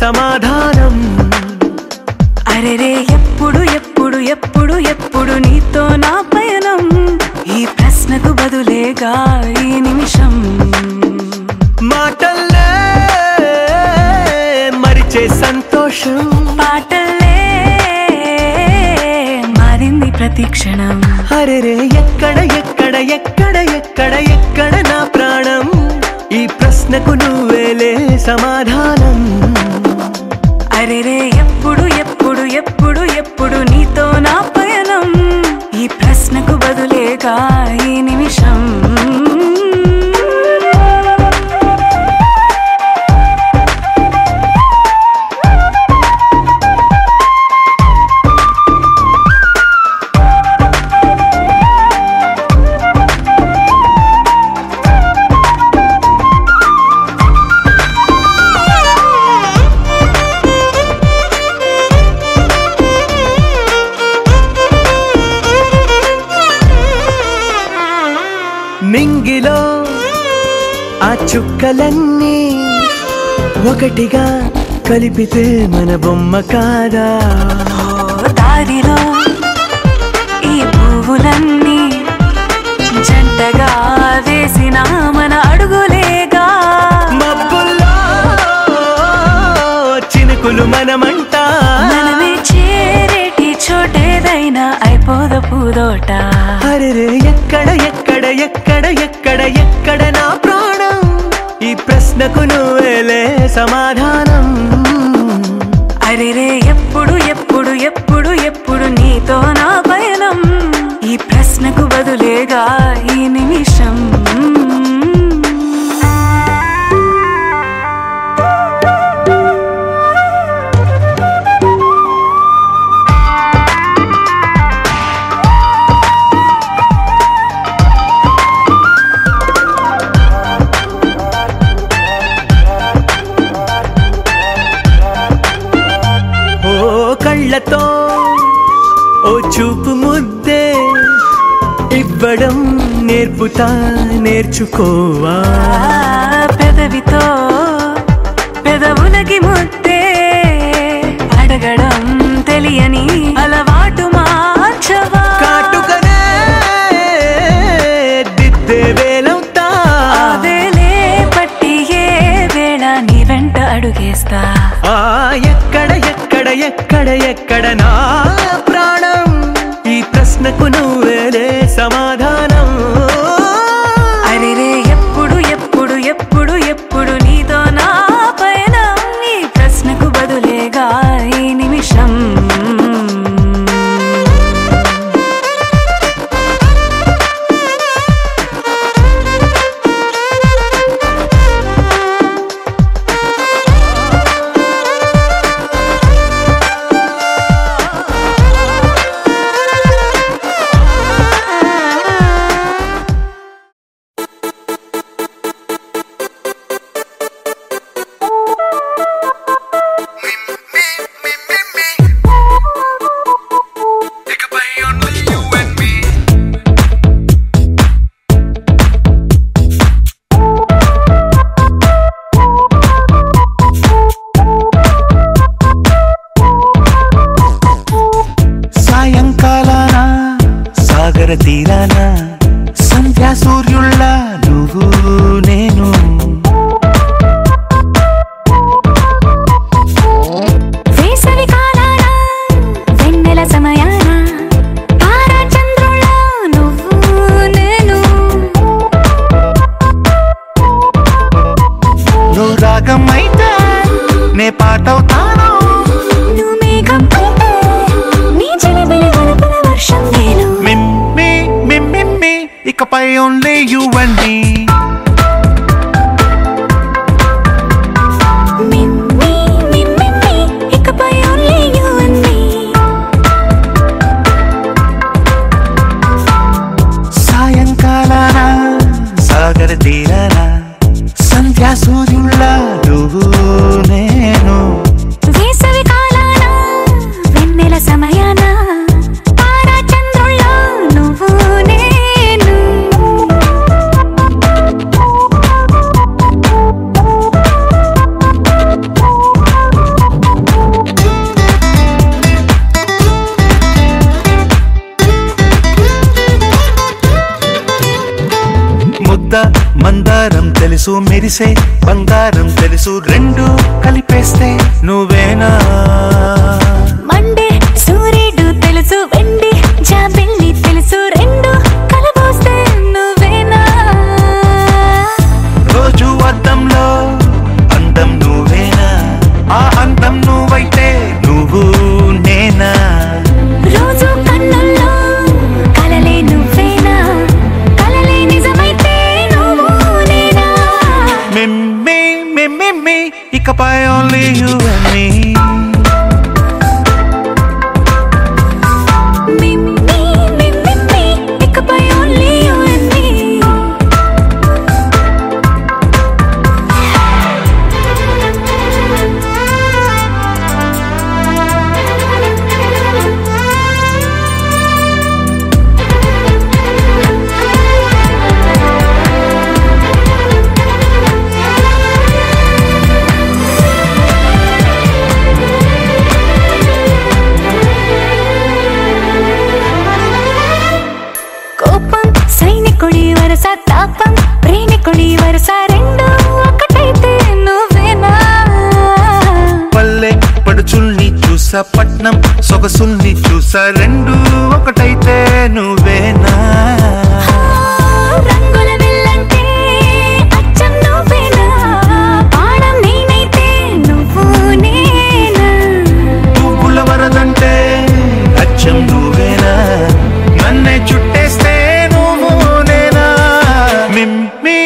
సమాధానం. అరెరే ఎప్పుడు ఎప్పుడు ఎప్పుడు ఎప్పుడు నీతో నా పయనం, ఈ ప్రశ్నకు బదులేగా ఈ నిమిషం. మాటల్లే మరిచే సంతోషం, పాటల్లే మారింది ప్రతి క్షణం. అరెరే ఎక్కడ ఎక్కడ ఎక్కడ ఎక్కడ ఎక్కడ నా ప్రాణం, ఈ ప్రశ్నకు నువ్వేలే సమాధానం. అరెరే ఎప్పుడు ఎప్పుడు ఎప్పుడు ఎప్పుడు నీతో నా పయనం, ఈ ప్రశ్నకు బదులేగా ఈ నిమిషం. నింగిలో ఆ చుక్కలన్నీ ఒకటిగా కలిపితే మన బొమ్మ కాదా? దారిలో ఈ పువ్వులన్నీ జంటగా వేసిన మన అడుగులేగా. మబ్బుల్లో చినుకులు మనమంట, మనమే చేరేటి చోటేదైనా అయిపోద పూదోట. అరెరే ఎక్కడ ఎక్కడ ఎక్కడ ఎక్కడ ఎక్కడ నా ప్రాణం, ఈ ప్రశ్నకు నువ్వేలే సమాధానం. అరెరే ఎప్పుడు ఎప్పుడు ఎప్పుడు ఎప్పుడు నీతో నా పయనం, ఈ ప్రశ్నకు బదులేగా ఈ నిమిషం. కళ్ళతో ఓ చూపు ముద్దే ఇవ్వడం నేర్పుతా, నేర్చుకోవా. పెదవితో పెదవులకి ముద్దే అడగడం తెలియని అలవాటు మార్చవా. కాటుకనే దిద్దే వేలవుతా, వేలే పట్టి ఏ వేళ నీ వెంట అడుగేస్తా. ఎక్కడ ఎక్కడ ఎక్కడ ఎక్కడ నా ప్రాణం, ఈ ప్రశ్నకు నువ్వేలే సమాధానం. అరెరే ఎప్పుడు ఎప్పుడు ఎప్పుడు ఎప్పుడు నీతో నా పయనం, ఈ ప్రశ్నకు బదులేగా ఈ నిమిషం. తీరాన సంధ్యా సూర్యుళ్ళ నువ్వు నేను, వేసవి కాలాన వెన్నెల సమయాన తారా చంద్రుళ్ళ నువ్వు నేను. నువ్వు రాగం అయితే నే పాటవుతాను, నువ్వు మేఘం అయితే నీ చిలిబిలి వలపుల వర్షం నేను. మిమ్మి మిమ్మి ఇకపై ఓన్లీ యు అండ్ మీ. సాయంకాలాన సాగర తీరాన సంధ్యా సూర్యుళ్ళ నువ్వు నేను, వేసవి కాలాన వెన్నెల సమయాన తారా చంద్రుళ్ళ నువ్వు నేను. మనసు మెరిసే బంగారం తెలుసు రెండు కలిపేస్తే నువ్వేనా మండే సూర్యుడు తెలుసు వెండి జాబిల్లి తెలుసు రెండు కలబోస్తే నువ్వేనా రోజు అద్దంలో అందం నువ్వేనా ఆ అందం నువ్వైతే నువ్వు నేనా రోజు కన్నుల్లో కలలే నువ్వేనా కలలే నిజమైతే నువ్వు నేనా మిమ్మి మిమ్మి ఇకపై only you and me ఇకపై only you and me కోపం సైనికుడి వరస తాపం ప్రేమికుడి వరస రెండు ఒకటైతే నువ్వేనా పల్లె పడుచుల్ని చూసా పట్నం సొగసుల్ని చూసా రెండు ఒకటైతే నువ్వేనా రంగుల విల్లంటే అచ్చం నువ్వేనా పాడం నేనైతే నువ్వు నేనా పువ్వుల వరదంటే అచ్చం నువ్వేనా నన్నే చుట్టేస్తే నువ్వు నేనా మిమ్మి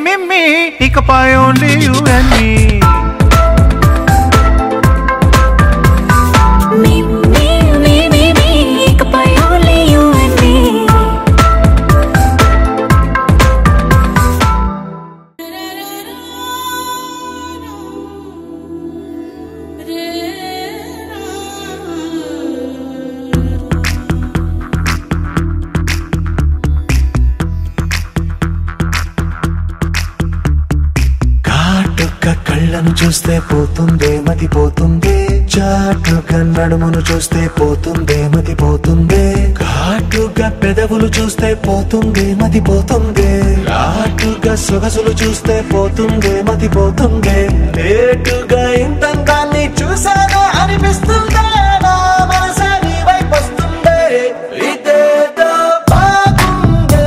మిమ్మి ఇకపై only you and me ఇకపై only you and me కాటుక కళ్ళను చూస్తే పోతుందే మతి పోతుందే చాటుగా నడుమును చూస్తే పోతుందే మతి పోతుందే ఘాటుగా పెదవులు చూస్తే పోతుందే మతి పోతుందే ఘాటుగా సొగసులు చూస్తే పోతుందే మతి పోతుందే లేటుగా ఇంతంతాన్ని చూసానా అనిపిస్తుందే నా మనసే నీ వైపు వస్తుందే ఇదేదో బాగుందే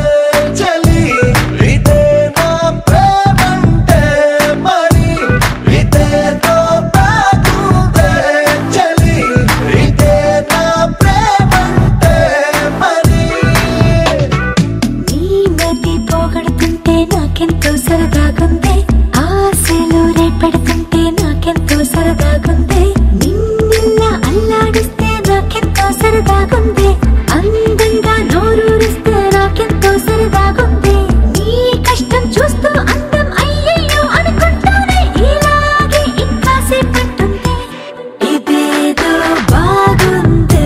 చలి ఇదే నా ప్రేమంటే మరి ఇదేదో బాగుందే చలి ఇదే నా ప్రేమంటే మరి నీ మతి పోగొడుతుంటే నాకెంతో సరదాగుంది ఆశలు రేపెడుతుంటే నాకెంతో సరదాగుంది నిన్న అల్లాడిస్తే నాకెంతో సరదాగుంది అందంగా నోరూరిస్తే నాకెంతో సరదాగుంది నీ కష్టం చూస్తూ అందం అయ్యయ్యో అనుకుంటానే ఇలాగే ఇంకాసేపట్టుంది ఇదేదో బాగుందే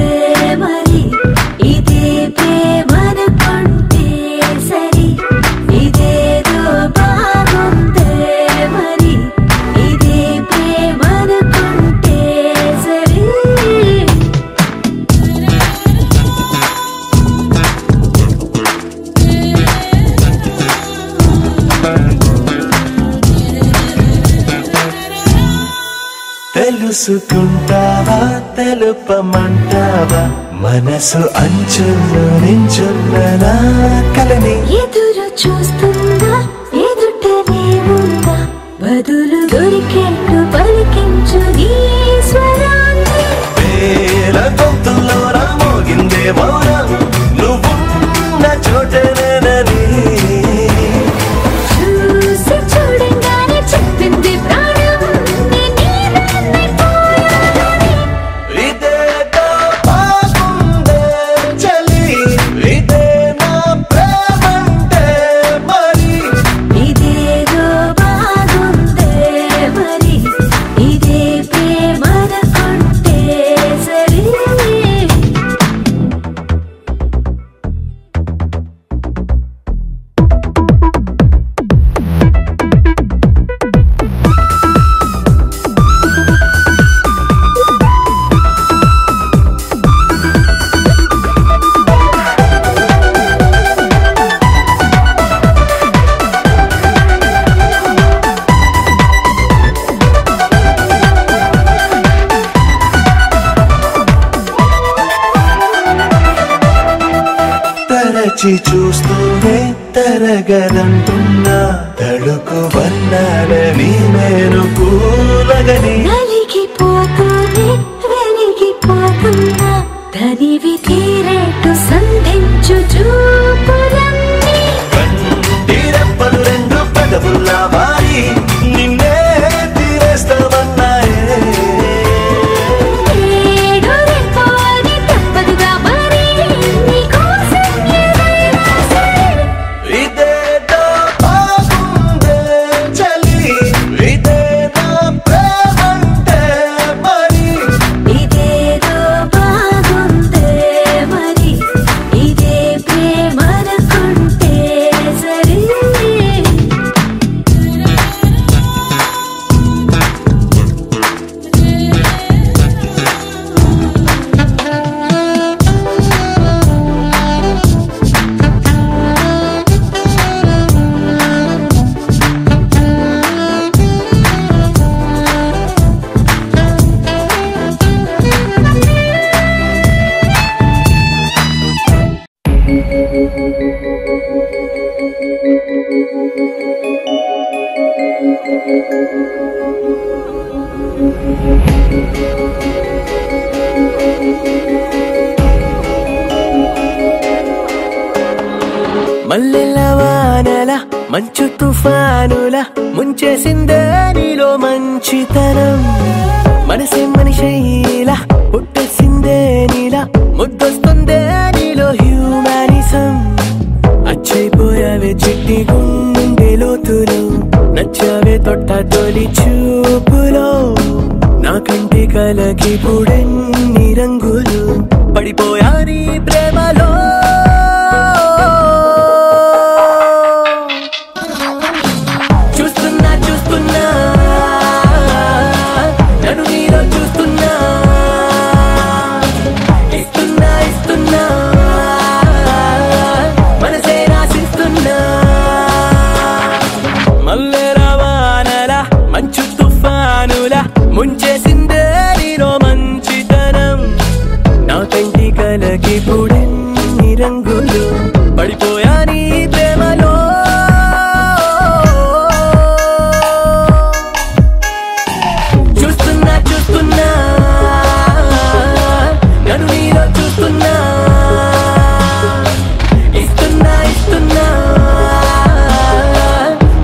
మరి ఇదే ప్రేమనుకుంటే సరి ఇదేదో బాగుందే మరి ఇదే ప్రేమనుకుంటే సరి తెలుసుకుంటావా తెలుపమంటావా మనసు అంచుల్లో నించున్న నా కలని ఎదురు చూస్తుందా ఎదుటనే ఉందా బదులు దొరికేట్టు పలికించు నీ స్వరాన్ని వేల గొంతుల్లో మోగిందే మౌనం నువ్వున్న చోటనేనని చూసి చూడంగానే చెప్పింది ప్రాణం నీదైపోయానని ఇదేదో బాగుందే చలి ఇదే నా ప్రేమంటే మరి ఇదేదో బాగుందే మరి ఇదే ప్రేమ తరచి చూస్తూనే తరగదంటున్నా తడుకు వర్ణాలని నేను పూలగని నలిగిపోతూనే వెలిగిపోతున్నా తనివి తీరేటు సంధించు చూపులన్నీ కంటిరెప్పలు రెండు పెదవుల్లా మారి నిన్నే తీరేస్తామన్నాయే మల్లెలవానల మంచు తుఫానుల ముంచేసిందే నీలో మంచితనం మనసే మనిషైలా పుట్టేసిందే నీలా ముద్దొస్తుందే నీలో హ్యూమానిజం అచ్చైపోయావే చిట్టి గుండె లోతులు నచ్చావే తొట్ట తొలి చూపులో నా కంటి కలకి పుడెన్ని రంగులు పడిపోయా నీ ప్రేమలో నన్ను నీలో చూస్తున్నా ఇస్తున్నా మనసే రాసిస్తున్నా మల్లె రవాణల మంచు తుఫానుల ముంచేసిందే నీలో మంచితనం నా కంటి కలకి పుడెన్ని రంగులు పడిపోయా నీ ప్రేమలో చూస్తున్నా నన్ను నీలో చూస్తున్నా ఇస్తున్నా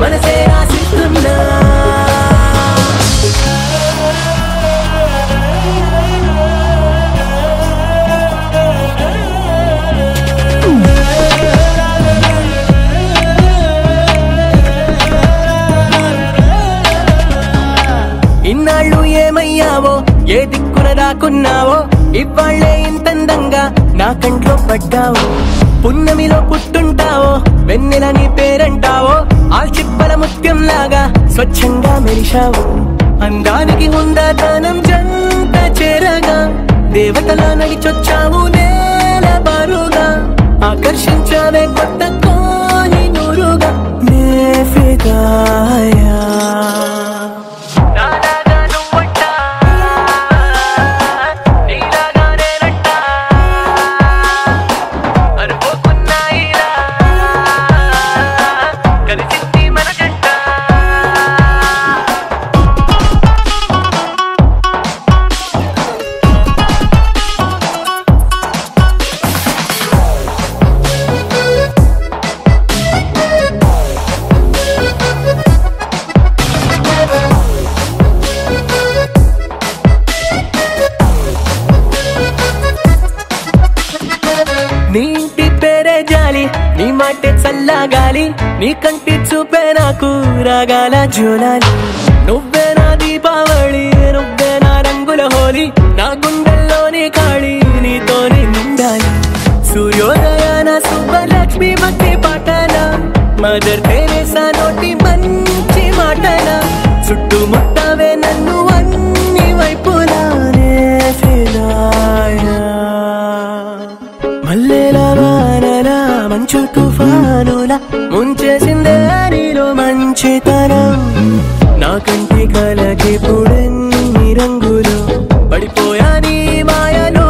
మనసే రాసిస్తున్నా ఇన్నాళ్ళు ఏమయ్యావో ఏ దిక్కున దాక్కున్నావో ఇవాళ్లే ఇంతందంగా నా కంట్లో పడ్డావు పున్నమిలో పుట్టుంటావో వెన్నెల నీ పేరంటావో ఆల్చిప్పల ముత్యం లాగా స్వచ్ఛంగా మెరిశావు అందానికి హుందాతనం జంట చేరగా దేవతలా నడిచొచ్చావు నేల బారుగా ఆకర్షించావే కొత్త కోహినూరుగా నే ఫిదాయా నీ ఇంటి పేరే జాలి నీ మాటే చల్లగాలి నీ కంటి చూపే నాకు రాగాల జోలాలి నువ్వే నా దీపావళి నువ్వే నా రంగుల హోలీ నా గుండెల్లోని ఖాళీ నీతోనే నిండాలి సూర్యోదయాన సుబ్బలక్ష్మి భక్తి పాటల మదర్ తెరేసా నోటి మంచి మాటల చుట్టుముట్టవే నన్ను అన్ని వైపులానే ఫిదాయా మల్లెల వానల మంచు తుఫానుల ముంచేసిందే నీలో మంచితనం నా కంటి కలకి పుడెన్ని రంగులు పడిపోయా నీ మాయలో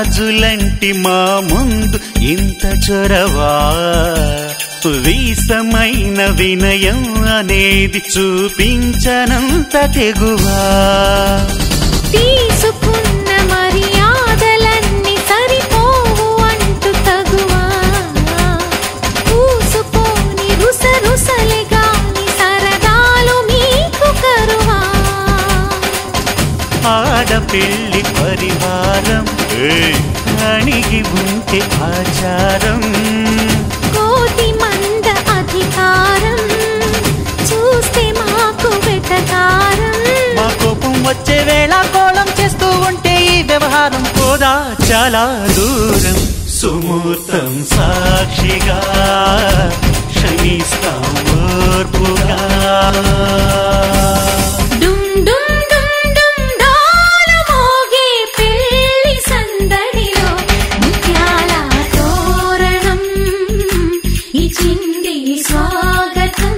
రాజులంటి మా ముందు ఇంత చొరవా వీసమైన వినయం అనేది చూపించనంత తెగువా తీసుకున్న మర్యాదలన్నీ సరిపోవు అంటూ తగువా పూసుకొని రుసరుసలే గాని సరదాలు మీకు కరువా ఆడపిల్లి పరివారం అణిగి ఉంటే ఆచారం కోటి మంద అధికారం చూస్తే మాకు వెటకారం మా కోపం వచ్చే వేళ కోళం చేస్తూ ఉంటే ఈ వ్యవహారం పోదా చాలా దూరం సుమూర్తం సాక్షిగా క్షమిస్తాం ఓర్పుగా డుమ్ డుమ్ డుమ్ డుమ్ డాలు మోగే పెళ్లి సందడిలో ముత్యాల తోరణం ఇచ్చింది స్వాగతం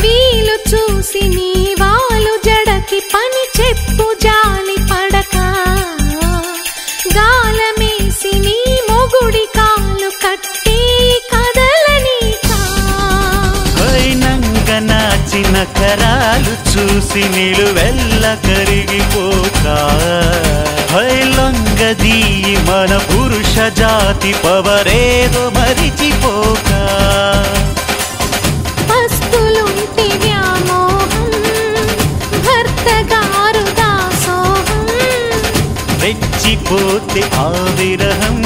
వీలు చూసి నీ వాలు జడకి పని చెప్పు జాలి పడక గాలమేసి నీ మొగుడి కాలు కట్టి కదలనీక నాచిన కరాలు చూసి నిలువెల్ల కరిగిపోక లొంగదీ మన పురుష జాతి పవరేదో మరిచిపోక పస్తులుంటి వ్యామోహం భర్త గారు దాసోహం రెచ్చిపోతే ఆ విరహం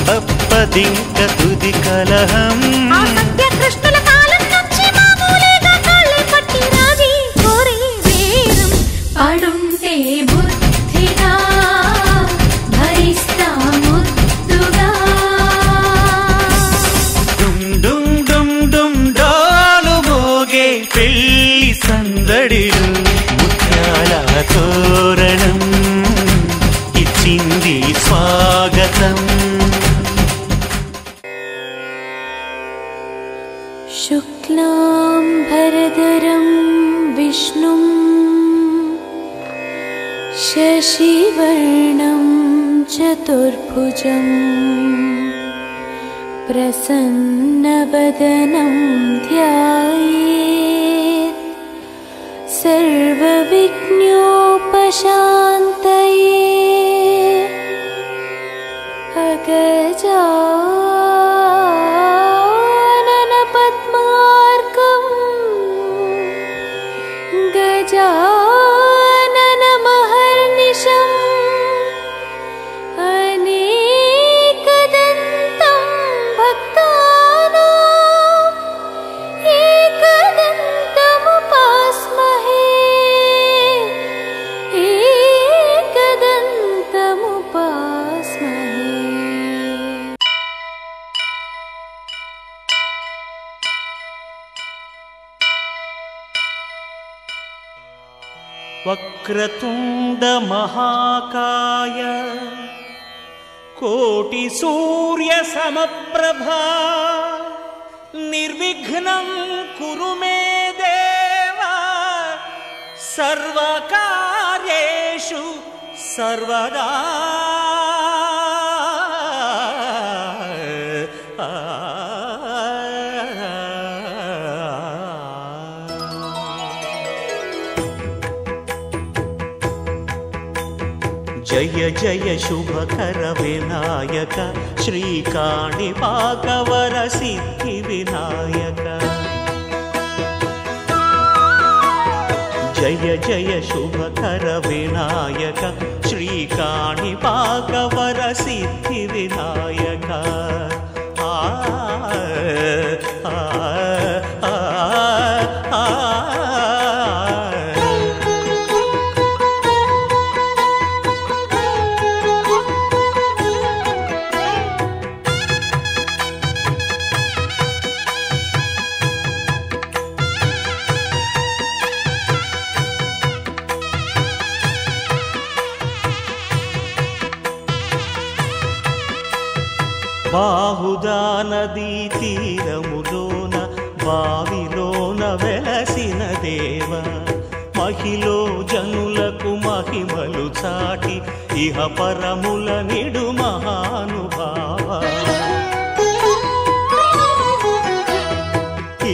తప్పదింక తుది కలహం ఆ సత్య కృష్ణుల కాలం నుంచి మామూలుగా కాళ్ళే పట్టి రాజీ కోరే వేరం పడుంటే బుద్ధిగా భరిస్తా ముద్దుగా డుమ్ డుమ్ డుమ్ డుమ్ డాలు మోగే పెళ్లి సందడిలు ముత్యాల తోరణం ఇచ్చింది స్వాగతం శుక్లాం భరధరం విష్ణుం శశివర్ణం చతుర్భుజం ప్రసన్నవదనం ధ్యాయేత్ సర్వవిఘ్నోపశాంతయే అగజానన పద్మార్కం గజానన మహర్నిశం అనేకదంతం భక్తానాం ఏకదంతముపాస్మహే ఏకదంతముపాస్మహే వక్రతుండ మహాకాయ కోటి సూర్య సమప్రభా నిర్విఘ్నం కురు మే దేవా సర్వకార్యేషు సర్వదా జయ జయ శుభకర వినాయక శ్రీకాణిపాకవర సిద్ధి వినాయక జయ జయ శుభకర వినాయక శ్రీకాణిపాకవర సిద్ధి వినాయక బాహుదా నదీ తీరములోన బావిలోన వెలసిన దేవ మహిలో జనులకు మహిమలు చాటి ఇహ పరముల నిడు మహానుభావ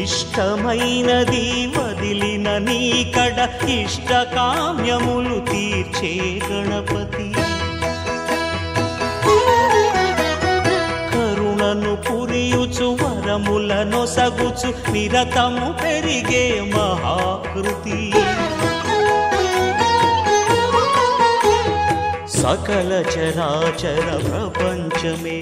ఇష్టమైనది వదిలిన నీకడ ఇష్ట కామ్యములు తీర్చే గణపతి కరుణను పురియుచు వరములను సగుచు నిరతము పెరిగే మహాకృతి సకల చరాచర ప్రపంచమే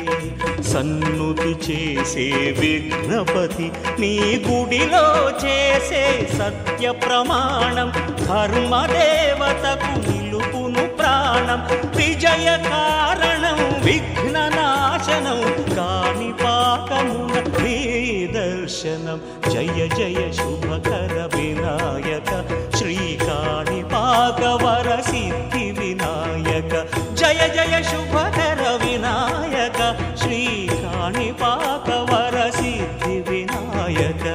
సన్నుతి చేసే విఘ్నపతి నీ గుడిలో చేసే సత్య ప్రమాణం ధర్మదేవతకు నిలుపును ప్రాణం విజయ కారణం విఘ్న నాశనం కాణిపాకమున నీ దర్శనం జయ జయ శుభకర వినాయక శ్రీకాణిపాకవర సిద్ధి వినాయక జయ జయ శుభకర వినాయక శ్రీకాణిపాకవర సిద్ధి వినాయక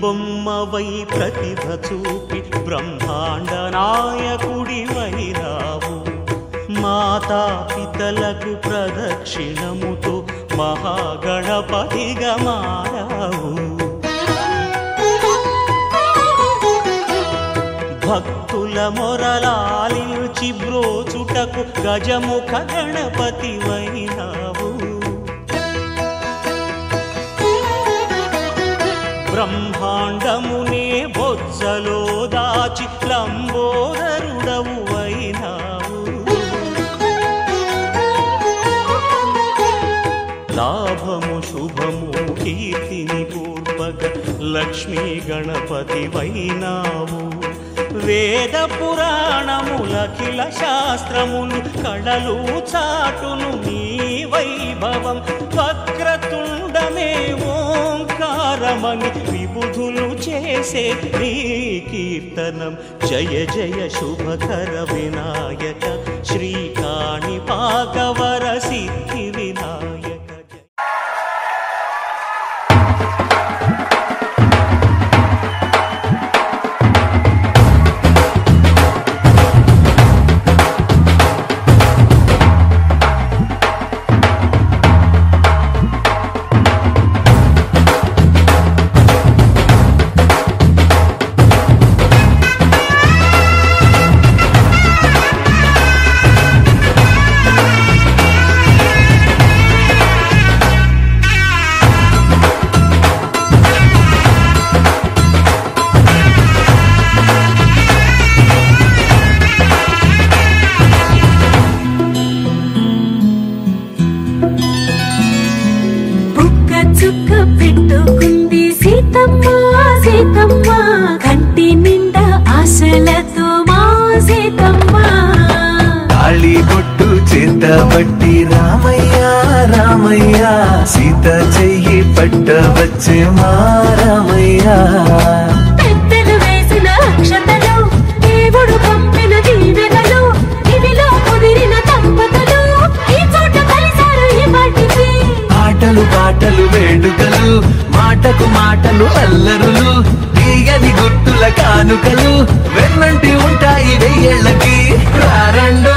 బొమ్మవై ప్రతిభ చూపి బ్రహ్మాండ నాయకుడివైరావు మాతా పితలకు ప్రదక్షిణముతో మహాగణపతిగా మారావు భక్తుల మొరలాలించి బ్రోచుటకు గజముఖ గణపతివైనావు బ్రహ్మాండమునే బొజ్జలో దాచి లంబోదరుడవు అయినావు లాభము శుభము కీర్తిని పూర్వక లక్ష్మీ గణపతి వైనావు వేద పురాణములఖిల శాస్త్రములు కళలు చాటును నీ వైభవం వక్రతుండమే ఓంకారమని విబుధులు చేసే నీ కీర్తనం జయ జయ శుభకర వినాయక శ్రీకాణిపాకవర సిద్ధి వినాయక కంటి నిండా ఆశలతో మా సీతమ్మ తాళి బొట్టు చేతబట్టి రామయ్య రామయ్య సీత చెయ్యి పట్టవచ్చే మా రామయ్య పెద్దలు వేసిన అక్షతలు దేవుడు పంపిన దీవెనలు ఇవిలో కుదిరిన దంపతులు ఈ చోట కలిసారు ఈ పాటికి ఆటలు పాటలు వేడుకలు మాటకు మాటలు అల్లరులు తీయని గుర్తుల కానుకలు వెన్నంటి ఉంటాయి వెయ్యేళ్ళకి రారండో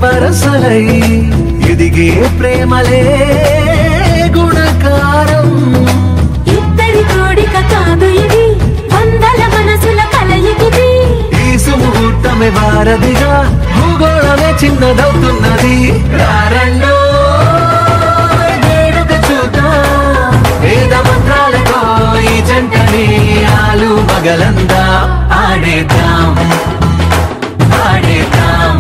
వరసలై ఎదిగే ప్రేమలే గుణకారం. ఇద్దరి కోడిక కాదు ఇది, వందల మనసుల కలయికిది. ఈ సుముహూర్తమే వారధిగా, భూగోళమే చిన్నదవుతున్నది. రారండో వేడుక చూద్దాం, వేద మంత్రాలతో ఈ జంటని ఆలు మగలందా ఆడేద్దాం ఆడేద్దాం.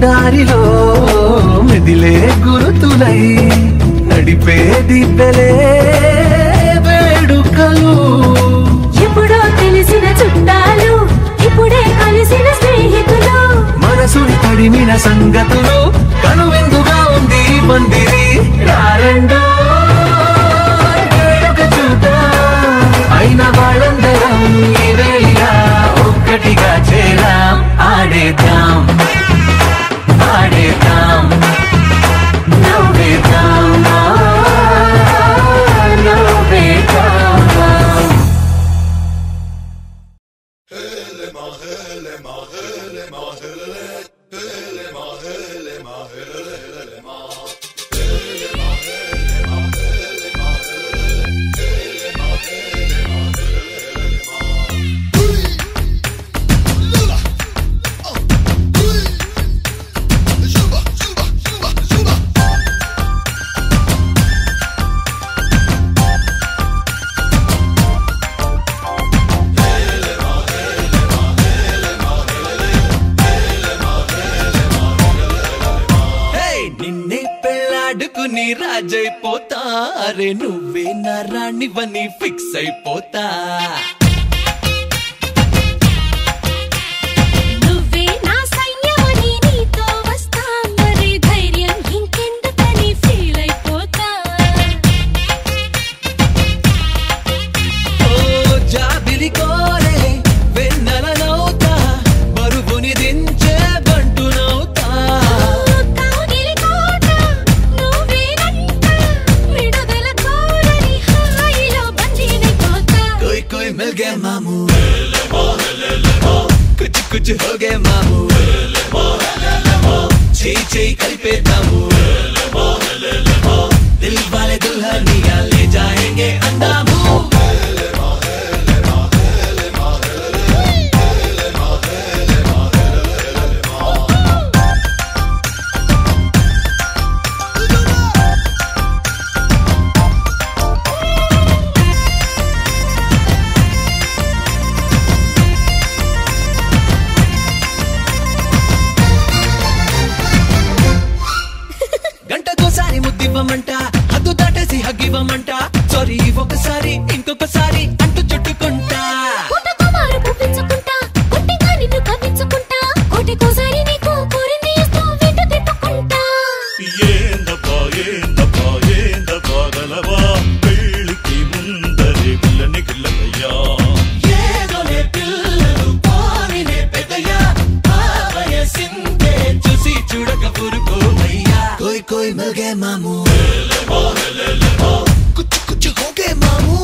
దారిలో మెదిలే గురుతులై నడిపే దిబ్బెలే వేడుకలు. ఎప్పుడో తెలిసిన చుట్టాలు, ఇప్పుడే కలిసిన స్నేహితులు. మనసుని తడిమిన సంగతులు, కనువిందుగా ఉంది పందిరి. రారండో వేడుక చూద్దాం, అయిన వాళ్ళందరం ఈ వేళ ఒక్కటిగా చేరాం. ఆడేద్దాం ఆడేద్దాం నవ్వేద్దాం నవ్వేద్దాం. నీ రాజైపోతా, అరే నువ్వే నా రాణివని ఫిక్స్ అయిపోతా. నువ్వే నా సైన్యమని నీతో వస్తా, మరి ధైర్యం ఇంకెందుకని ఫీల్ అయిపోతా. ఓ జాబిలి కోరే వెన్నెలనవుతా, బరువుని దించే బంటునవుతా. मिल गए मामू, कुछ कुछ हो गए मामू, చేయి చేయి కలిపేద్దాము. దిల్ వాలే దుల్హనియా లే జాయేంగే అందాము. గంటకోసారి ముద్దివ్వమంట, హద్దు దాటేసి హగ్గివ్వమంట. సారీ ఒకసారి ఇంకొకసారి అంటూ చుట్టుకుంటా. చూసి చూడక పురుకోవయ్యా. కోయ్ కోయ్ మిల్ గए మామూ, కుచ్ కుచ్ హో గए మామూ.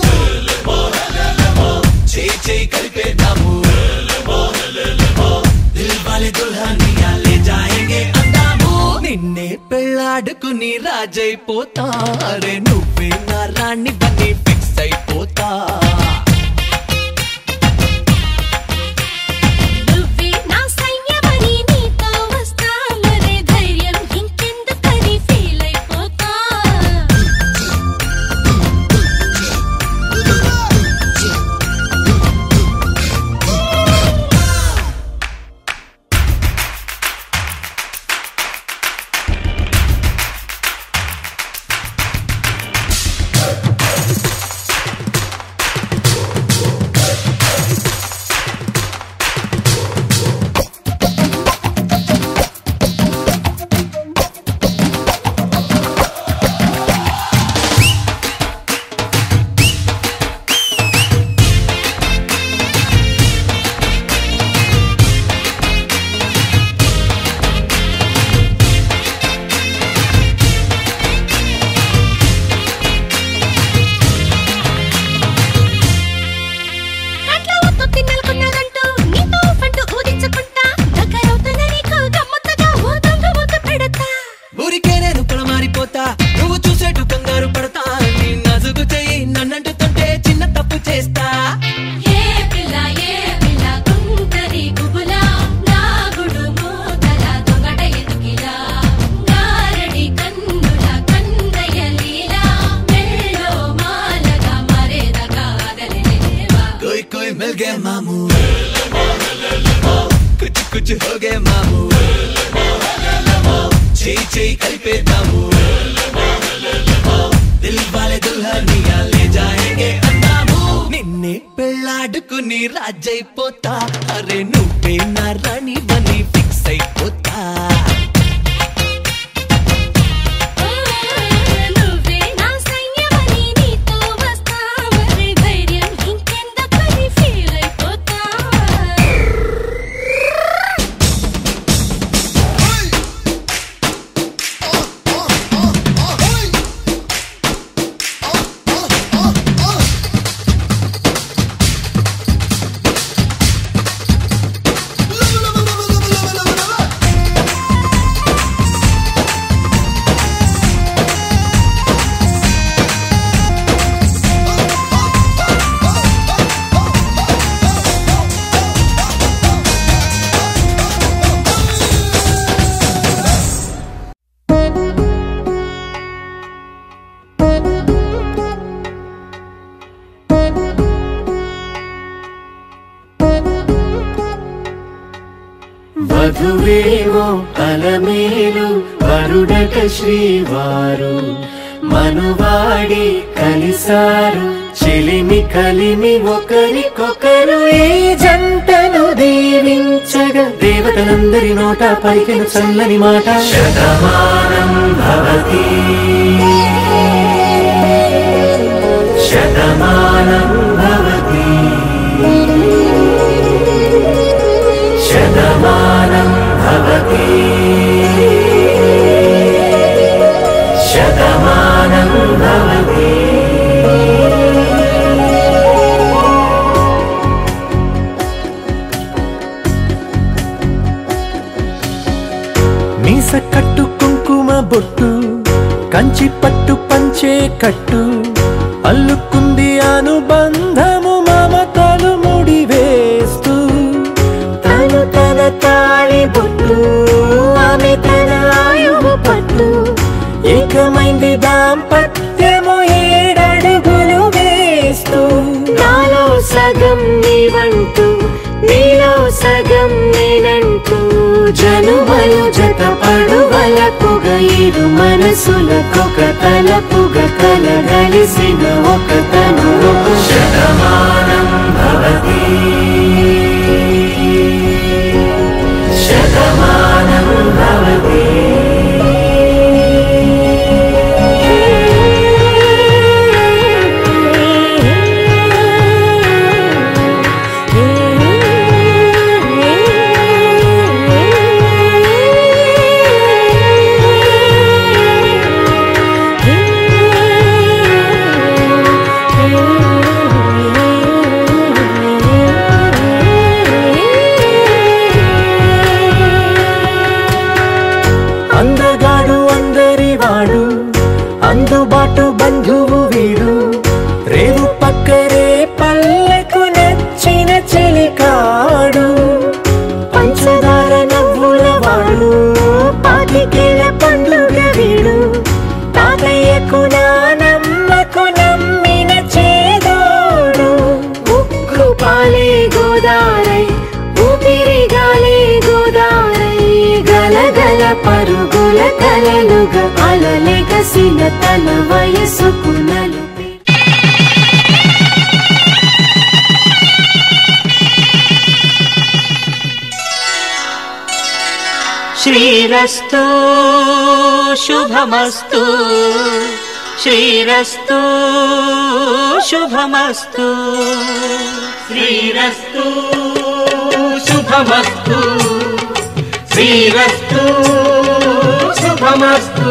చేయి చేయి కలిపేద్దాము. దిల్ వాలే దుల్హనియా లే జాయేంగే అందాము. నిన్నే పెళ్ళాడుకుని రాజైపోతా, అరే నువ్వే నా రాణి బని ఫిక్స్ అయిపోతా. कुछ हो गए मामू చేయి కలిపేద్దాము దిల్ వాలే దుల్హనియా లే జాయేంగే అందాము నిన్నే పెళ్ళాడుకుని రాజైపోతా అరే నువ్వే నా రాణి బని ఫిక్స్ అయిపోతా వధువేవో అలమేలు వరుడట శ్రీవారు మనువాడి కలిసారు చెలిమి కలిమి ఒకరికొకరు ఈ జంటను దీవించగా దేవతలందరి నోట పలికిన చల్లని మాట శతమానం భవతి శతమానం భవతి శతమానం భవతి శతమానం భవతి మీస కట్టు కుంకుమ బొట్టు కంచి పట్టు పంచే కట్టు అల్లుకుంది అనుబంధము మమతలు ముడివేస్తూ తను తన తాళి బొట్టు ఆమె తన ఆయువు పట్టు ఏకమైంది దాంపత్యము 7 అడుగులు వేస్తూ నాలో సగం నీవంటూ నీలో సగం నేనంటూ జనుమలు జతపడువలపుగ ఇరు మనసులకొక తలపుగ కలగలిసిన ఒక తను శతమానం భవతి శతమానం భవతి అందగాడు అందరివాడు అందుబాటు బంధువు వీడు రేవు పక్కరే పల్లెకు నచ్చిన చెలికాడు పంచదార నవ్వుల వాడు పాతికేల పండుగ వీడు తాతయ్యకు నానమ్మకు నమ్మిన చేదోడు ఉక్కు పాలే గోదారై ఊపిరిగాలే గోదారై గలగల పరుగుల కలలుగా అలలెగసిన తన వయసుకు నలుపే శ్రీరస్తు శుభమస్తు శ్రీరస్తు శుభమస్తు శ్రీరస్తు శుభమస్తు శ్రీరస్తు శుభమస్తు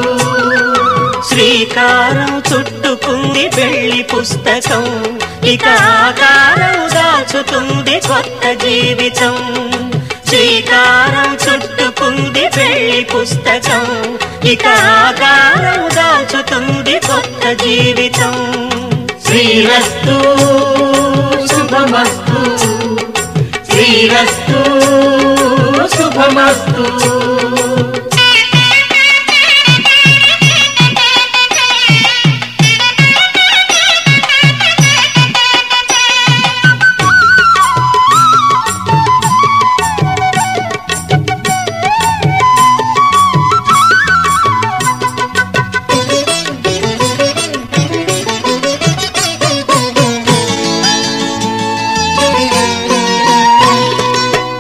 శ్రీకారం చుట్టుకుంది పెళ్లి పుస్తకం ఇక ఆకారం దాచుతుంది కొత్త జీవితం శ్రీకారం చుట్టుకుంది పెళ్లి పుస్తకం ఇక ఆకారం దాచుతుంది కొత్త జీవితం శ్రీరస్తు శుభమస్తు శ్రీరస్తు శుభమస్తు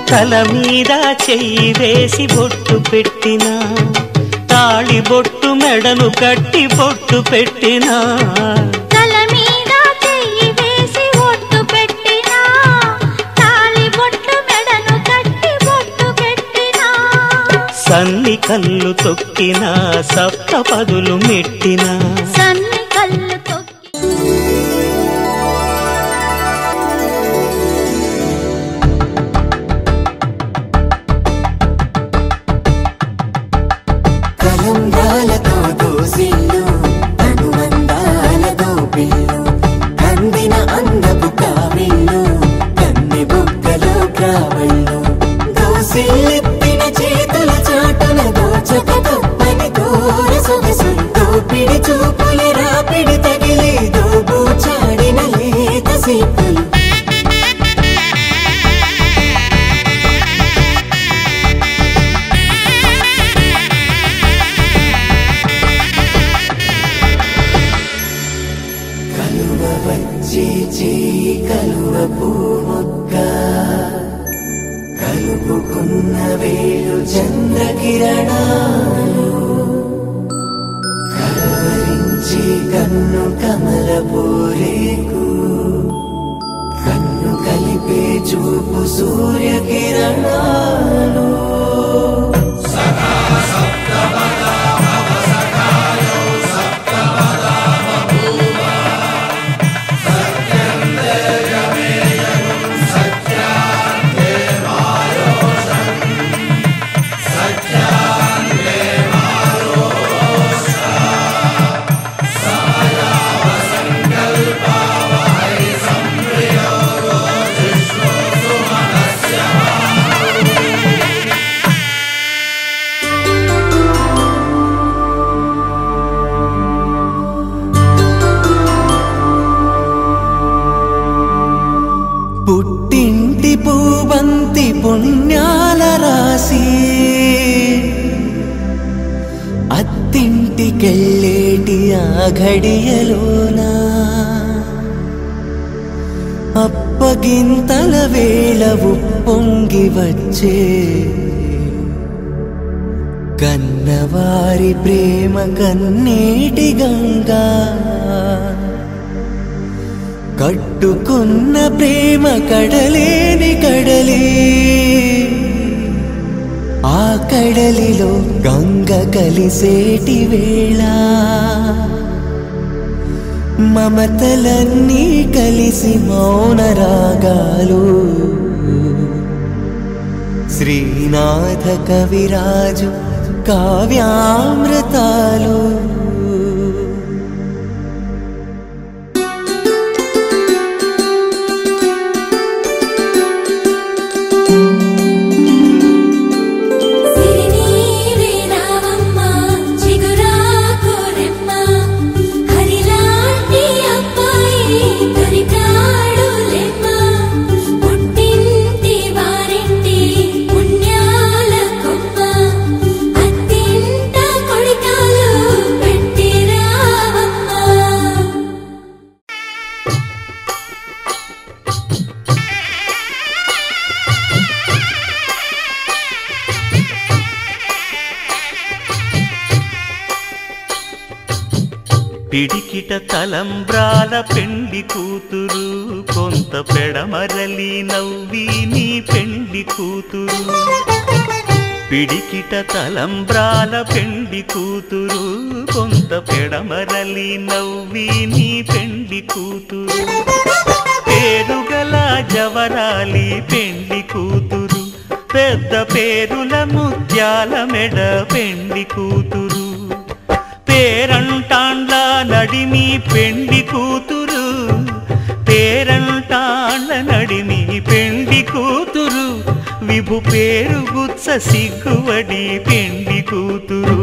తల మీద చెయ్యి వేసి బొట్టు పెట్టినా, తాళి బొట్టు మెడను కట్టి బొట్టు పెట్టినా, తల మీద చెయ్యి వేసి బొట్టు పెట్టినా, తాళి బొట్టు మెడను కట్టి బొట్టు పెట్టినా, సన్ని కళ్ళు తొక్కినా సప్త పదులు మెట్టినా, సన్ని కళ్ళు తొక్కి కలంబ్రాలతో దోసిళ్ళు అనుబంధాలతో పిల్లు కందిన అందపు కావిళ్ళు కన్నె బుగ్గలో గ్రావళ్ళు దోసిళ్ళెత్తిన చేతుల చాటున దోచక తప్పని దూర సొగసులు దోపిడి చూపుల రాపిడి తగిలి దోబూచాడిన లేత సీపులు కలువ పూముక్క కలుపుకున్న వేళు చంద్రకిరణాలు కలవరించి కన్ను కమల పూరేకు కన్ను కలిపే చూపు సూర్యకిరణాలు పుట్టింటి పూబంతి పుణ్యాల రాసి అత్తింటికెళ్ళేటి ఆ ఘడియలోనా అప్పగింతల వేళ ఉప్పొంగి వచ్చే కన్నవారి ప్రేమ కన్నీటి గంగా కట్టుకున్న ప్రేమ కడలేని కడలి ఆ కడలిలో గంగ కలిసేటి వేళ మమతలన్నీ కలిసి మౌన రాగాలు శ్రీనాథ కవిరాజు కావ్యామృతాలు పిడికిట తలంబ్రాల పెండి కూతురు కొంత పెడమరలి నవ్వి నీ పెండి కూతురు పిడికిట తలంబ్రాల పెండి కూతురు కొంత పెడమరలి నవ్వి నీ పెండి కూతురు పేరుగల జవరాలి పెండి కూతురు పెద్ద పేరుల ముత్యాల మెడ పెండి కూతురు పేరంటాండ్ల నడిమి పెండి కూతురు పేరంటాండ్ల నడిమి పెండి కూతురు విభు పేరు గుత్స సిగ్గువడి పెండి కూతురు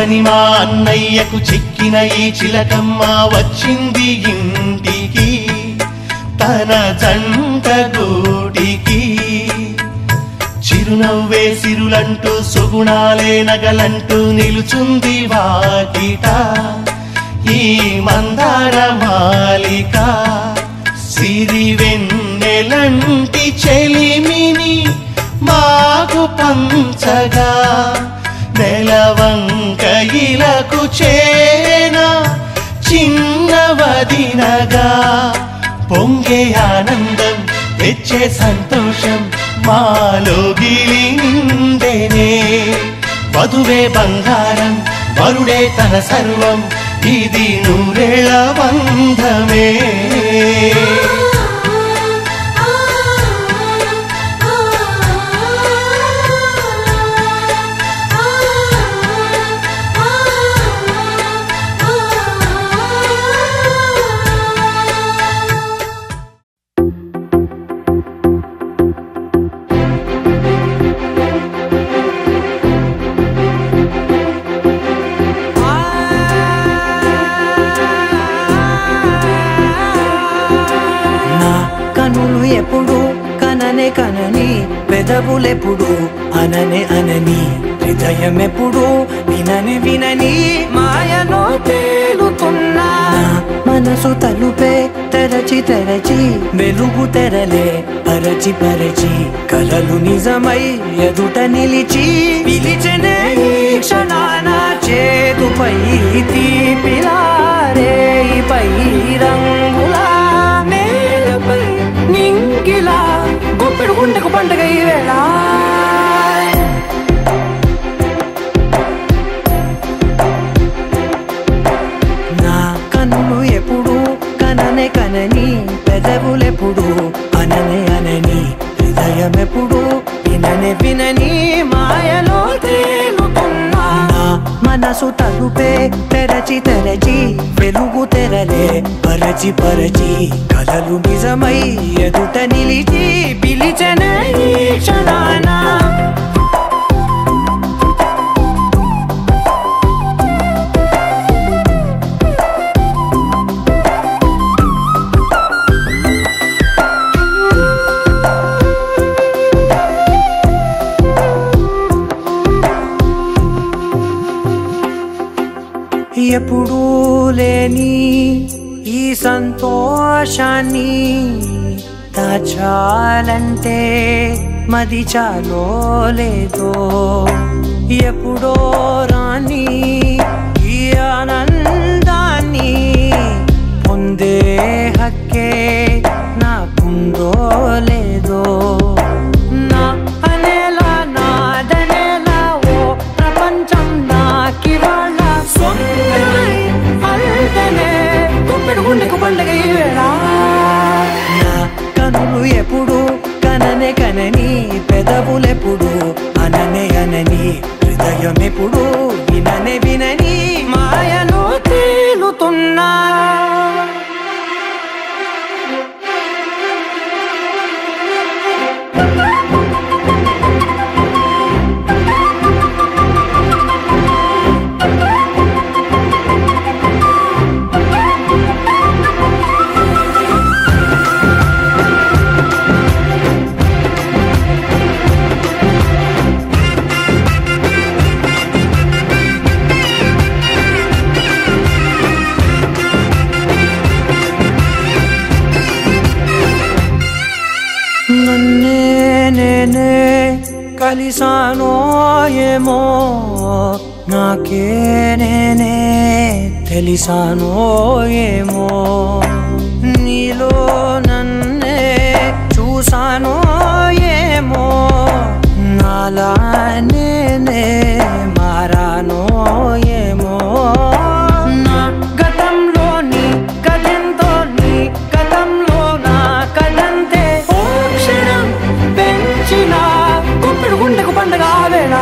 చిక్కని మా అన్నయ్యకు చిక్కిన ఈ చిలకమ్మ వచ్చింది ఇంటికి తన జంట గూటికి చిరునవ్వే సిరులంటూ సుగుణాలే నగలంటూ నిలుచుంది వాకిట ఈ మందార మాలిక సిరి వెన్నెలంటి చెలిమిని మాకు పంచగా నెలవంక ఇలకు చేన చిన్నవదినగా పొంగే ఆనందం తెచ్చే సంతోషం మాలో గిలి నిండేనే వధువే బంగారం వరుడే తన సర్వం ఇది నూరేళ్ల బంధమే ఎప్పుడు కననే కనని పెదవులెప్పుడు అననే అనని హృదయం ఎప్పుడు వినని వినని మాయలో తేలుతున్నా మనసు తలుపే తెరచి తెరచి వెలుగు తెరలే పరచి పరచి కలలు నిజమై ఎదుట నిలిచి పిలిచెనే ఈ క్షణాన చేతుపై తీపిలారే పై రంగులా నేలపై నింగిలా గుప్పెడు గుండెకు పండుగ ఈ వేళ నా కన్నులు ఎప్పుడు కననే కనని పెదవులెప్పుడు అననే అనని హృదయం ఎప్పుడు విననే వినని మాయలో తేలుతున్నా మనసు తలుపే తెరచి తెరచి వెలుగు తెరలే పరచి పరచి కలలు నిజమై ఎదుట నిలిచి పిలిచెనే ఈ క్షణాన ఎప్పుడూ లేని ఈ సంతోషాన్ని దాచాలంటే మది చాలో లేదో ఎప్పుడో రాని ఈ ఆనందాన్ని పొందే హక్కే నాకుందో లేదో నా అనేలా నాదనేలా ఓ ప్రపంచం నాకివాళ గుండెకు పండుగ ఈ వేళ నా కనులు ఎప్పుడు కననే కనని పెదవులెప్పుడు అననే అనని హృదయం ఎప్పుడు విననే వినని మాయలో తేలుతున్నా నన్నే నేనే కలిసానో ఏమో నాకే నేనే తెలిసానో ఏమో నీలో నన్నే చూసానో ఏమో నాలా నేనే మారానో ఏమో నా గతంలోని కథంతో నీ గతంలో నా కథంతే పెంచిన గుప్పెడు గుండెకు పండుగ వేళ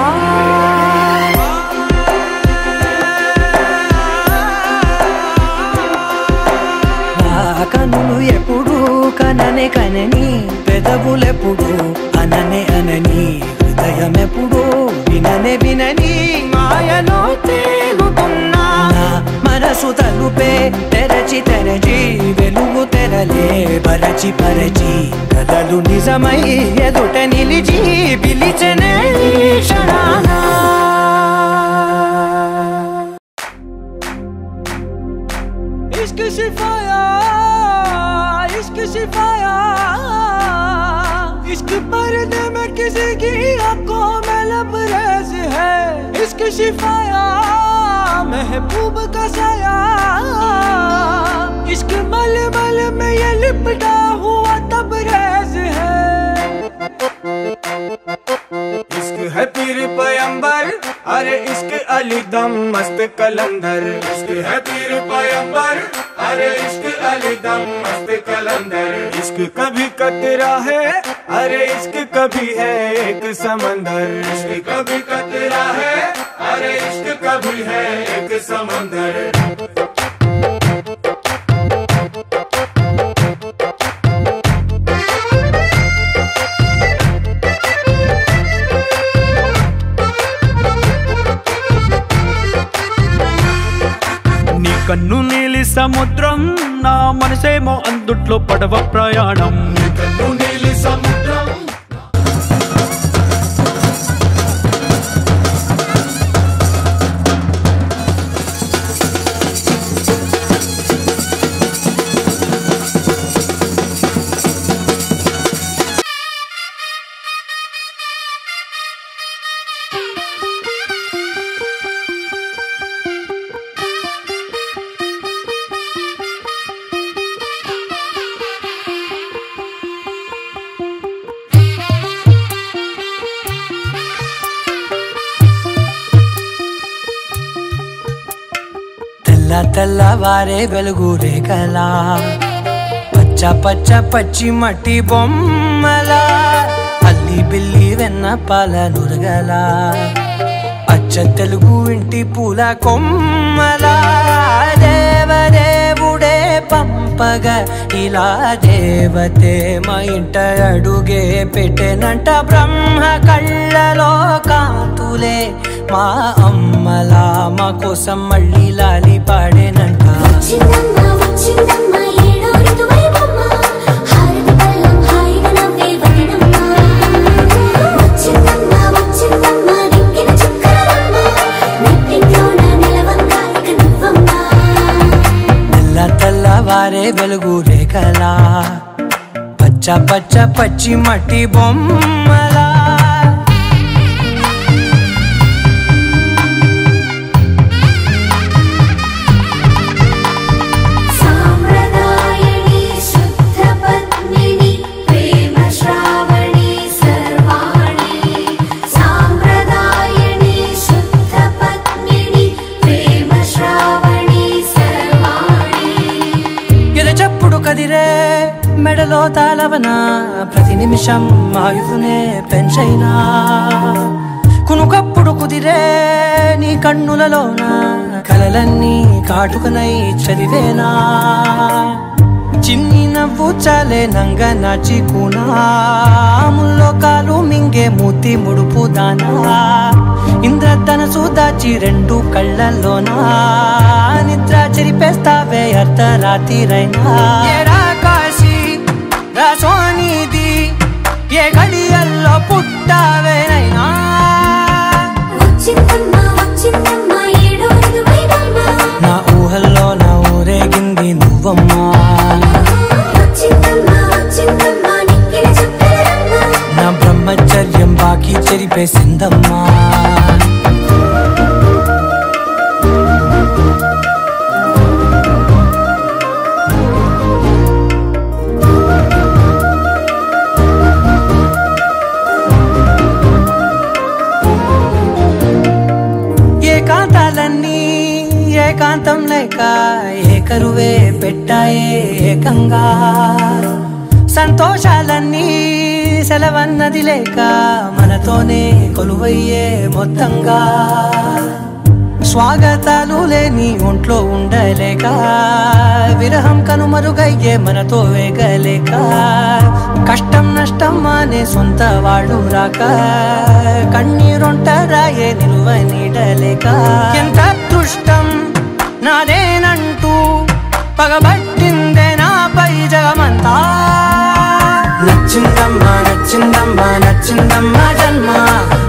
కనులు ఎప్పుడు కననే కనని పెదవులెప్పుడు అననే అనని హృదయం ఎప్పుడు విననే వినని మాయలో తేలు మనసు తలుపే తెరచి తెరచి వెలుగు తెరలే పరచి పరచి కలలు నిజమై ఎదుట నిలిచి పిలిచెనే క్షణానా इश्क सिफाया इश्क सिफाया इश्क पर्दे में किसी की आंखों में लबरेज है इश्क सिफाया महबूब का साया इश्क मल मल में ये लिपटा हुआ तबरेज है इश्क है पीर पैगंबर अरे इश्क अली दम मस्त कलंदर इश्क है पीर पैगंबर अरे इश्क अली दम मस्त कलंदर इश्क कभी कतरा है अरे इश्क कभी है एक समंदर इश्क कभी कतरा है अरे इश्क कभी है एक समंदर కన్ను నీలి సముద్రం నా మనసేమో అందుట్లో పడవ ప్రయాణం కన్ను నీలి సముద్రం తెల్లవారే వెలుగు రేఖలా పచ్చ పచ్చ పచ్చి మట్టి బొమ్మలా అల్లి బిల్లి వెన్న పాల నురగలా అచ్చ తెలుగు ఇంటి పూల కొమ్మలా దేవదేవుడే పంపగా ఇలా దేవతే మా ఇంట అడుగే పెట్టెనంట బ్రహ్మ కళ్ళలో కాంతులే మా అమ్మలా మా కోసం మళ్ళీ లాలి పాడేనంట తెల్లవారే వెలుగు రేఖలా పచ్చ పచ్చ పచ్చి మట్టి బొమ్మలా కదిరే మెడలో తాళవన ప్రతి నిమిషం ఆయువునే పెంచైనా కునుకప్పుడు కుదిరే నీ కన్నులలోన కలలన్నీ కాటుకనై చదివేనా చిన్ని నవ్వు చాలే నంగ నాచి కూనాముల్లో కాలు మింగే మూతి ముడుపు దానా ఇంద్రధనసు దాచి రెండు కళ్ళల్లోనా నిద్ర చెరిపేస్తావే అర్ధరాత్రిరైనా కాశీ రాసోనిది ఏ గడియల్లో పుట్టావేనైనా నా ఊహల్లో నా ఊరేగింది నువ్వమ్మా నా బ్రహ్మచర్యం బాకీ చెరిపేసిందమ్మా ఏకాంతాలన్నీ ఏకాంతం లేక ఏకరువే పెట్టాయే ఏకంగా సంతోషాలన్నీ సెలవన్నది లేక మనతోనే కొలువయ్యే మొత్తంగా స్వాగతాలు లేని ఒంట్లో ఉండలేక విరహం కనుమరుగయ్యే మనతో వేగలేక కష్టం నష్టం అనే సొంత వాడు రాక కన్నీరొంటరాయే నిలువ నీడలేక ఎంత అదృష్టం నాదే పగబట్టిందే నాపై జగమంతా. నచ్చిందమ్మా నచ్చిందమ్మా నచ్చిందమ్మా జన్మ,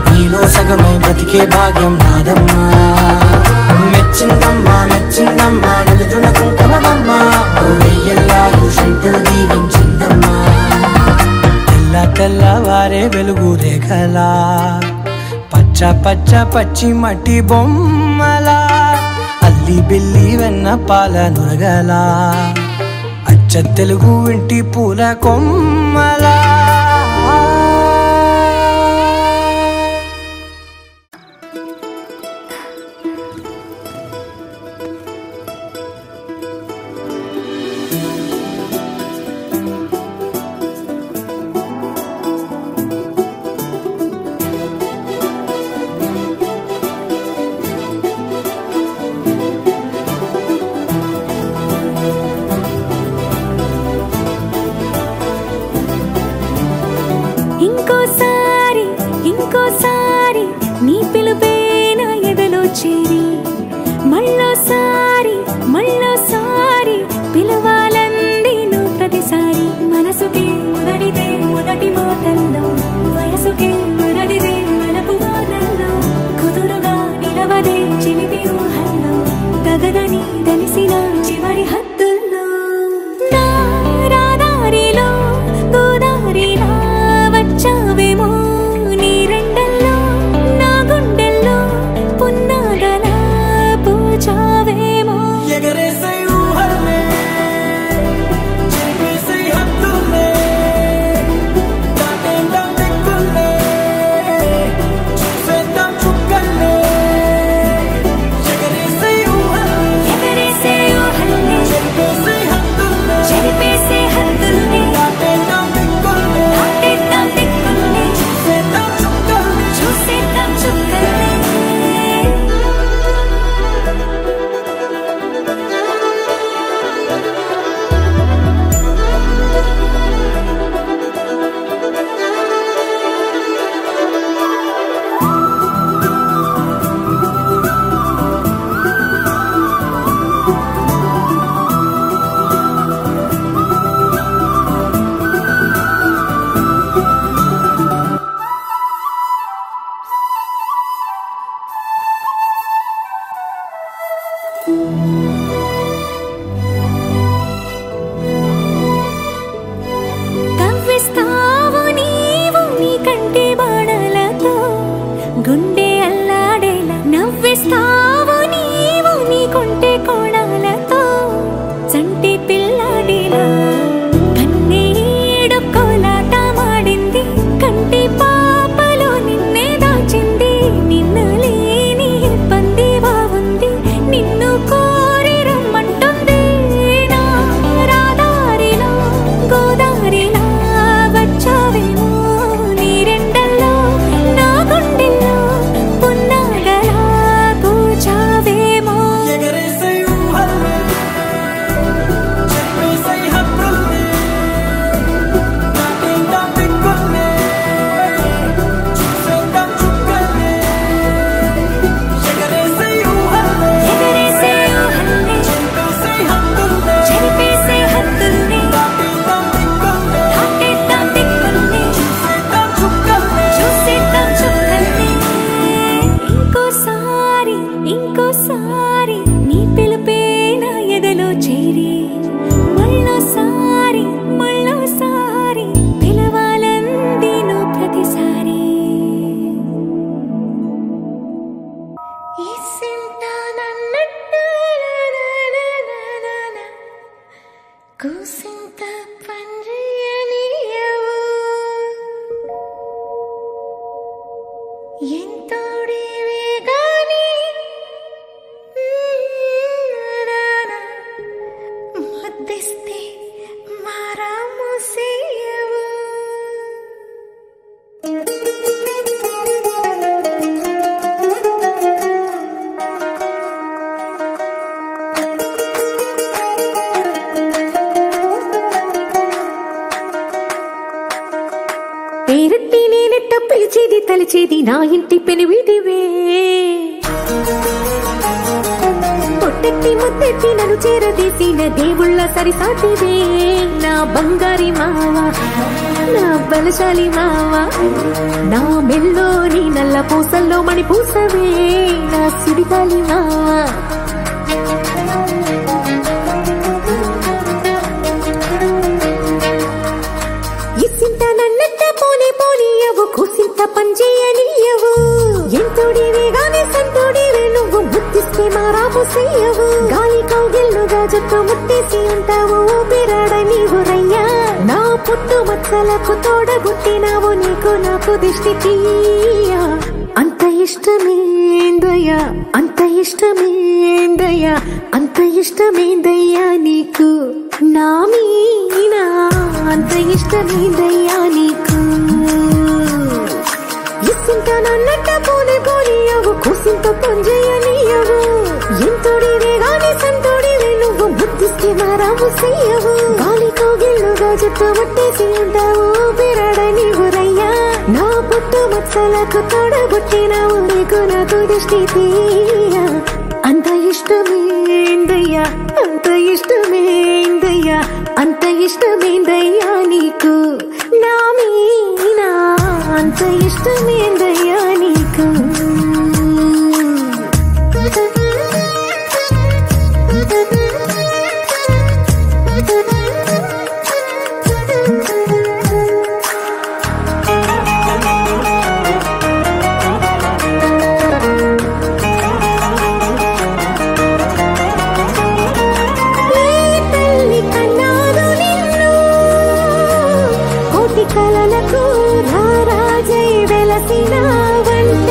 నీలో సగమై బ్రతికే భాగ్యం నాదమ్మా. మెచ్చిందమ్మా మెచ్చిందమ్మా నిలుతున్న కుంకుమమ్మ, వెయ్యల్లాగు శంకులు దీవించిందమ్మా. తెల్ల తెల్లవారే వెలుగు రేఖలా, పచ్చ పచ్చ పచ్చి మట్టి బొమ్మలా, అల్లి బిల్లి వెన్న పాల నురగలా, అచ్చ తెలుగు ఇంటి పూల కొమ్మలా. ఇంకోసారి ఇంకోసారి నీ పిలుపే నా ఎదలో చేరి, మళ్ళోసారి మళ్ళోసారి పిలవాలంది నువ్వు ప్రతిసారి. మనసుకే మొదటిదే మొదటి మాటల్లో, వయసుకే మొదటిదే వలపు వాదల్లో, కుదురుగా నిలవదే చిలిపి ఊహల్లో, తగదని తెలిసిన చివరి హద్దుల్లో. నా రాదారిలో గోదారిలా వచ్చావేమో నీ రెండల్లో, నా గుండెల్లో పున్నాగలా పూచావేమో. ఎగరేసే ఊహల్లే చేసే హద్దుల్లే, దాటేద్దాం దిక్కుల్లే, చూసేద్దాం చుక్కల్లే. ఎగరేసే ఊహల్లే ఎగరేసే ఊహల్లే చేసే హద్దుల్లే, చెరిపేసే హద్దుల్ని, దాటేద్దాం దిక్కుల్లే, దాటేద్దాం దిక్కుల్ని, చూసేద్దాం చుక్కల్లే. చూసేద్దాం చుక్కల్ని. కవ్విస్తావు నీవు నీ కంటి బాణలతో, గుండె అల్లాడేలా నవ్విస్తావు నీవు నీ కొంటె కోణాలతో, చంటి పిల్లాడిలా కన్నీడు కోలాట మాడింది, కంటి పాపలో నిన్నే దాచింది. నిన్ను లేని ఇబ్బంది బాగుంది, నిన్ను కోరి రమ్మంటుంది. నా రాదారిలో గోదారిలా వచ్చావేమో నీ రెండల్లో, నా గుండెల్లో పున్నాగలా పూచావేమో. ఎగరేసే ఊహల్లే చేసే హద్దుల్లే, దాటేద్దాం దిక్కుల్లే, చూసేద్దాం చుక్కల్లే. ఎగరేసే ఊహల్లే ఎగరేసే ఊహల్లే చేసే హద్దుల్లే, చెరిపేసే హద్దుల్ని, దాటేద్దాం దిక్కుల్లే, దాటేద్దాం దిక్కుల్ని, చూసేద్దాం చుక్కల్లే. చూసేద్దాం చుక్కల్ని. ఇంకోసారి ఇంకోసారి నీ పిలుపే నా ఎదలో చేరి, మళ్ళోసారి మళ్ళోసారి పిలవాలంది నువ్వు ప్రతిసారి. కూసింత పండ్రియనియవు ఎంతోడివే గాని ముద్దిస్తే మారాము సేయవు. పేరెత్తి నేనెట్ట పిలిచేది తలిచేది నా ఇంటి పెనువిటివే. ముత్తెట్టి ముత్తెట్టి నన్ను చేరదీసిన దేవుళ్ళ సరిసాటివే నా బంగారి మావా నా బలశాలి మావా నా మెల్లోని నల్ల పూసల్లో మణి పూసవే నా సిరిగాలి మావా ఇసింత నన్నట్ట పోనీ పోనీయవు కుసింత పనిచేయనీయవు ఎంతోడివే గానే సంతోడివే నువ్వు ముద్దిస్తే మారాము చెయ్యవు గాలి కౌగిల్లుగా జట్టు ముట్టేసి ఉంటావు ఊపిరాడ నీవు రయ్యా నా పుట్టు మచ్చలకు తోడబుట్టినావు నీకు నాకు దిష్టి తీయా అంత ఇష్టమేందయ్యా అంత ఇష్టమేందయ్యా అంత ఇష్టమేందయ్యా నీకు నా మీనా అంత ఇష్టమేందయ్యా నీకు ఇసింత నన్నట్ట పోనీ పోనీయవు కుసింత పనిచేయనీయవు ఎంతోడివే గాని సంతోడివే నువ్వు బుద్ధిస్తే మారాము చెయ్యవు గాలి కౌగిల్లుగా జట్టు పట్టేసి ఉంటావు బిరాడ నీవు రయ్యా నా పుట్టు మచ్చలకు తోడబుట్టినావు నీకు నాకు దృష్టి తీయా అంత ఇష్టమేందయ్యా అంత ఇష్టమేందయ్యా అంత ఇష్టమేందయ్యా నీకు నా మీనా అంత ఇష్టమేందయ్యా నీకు కలలకు రారాజై వెలసిన వంట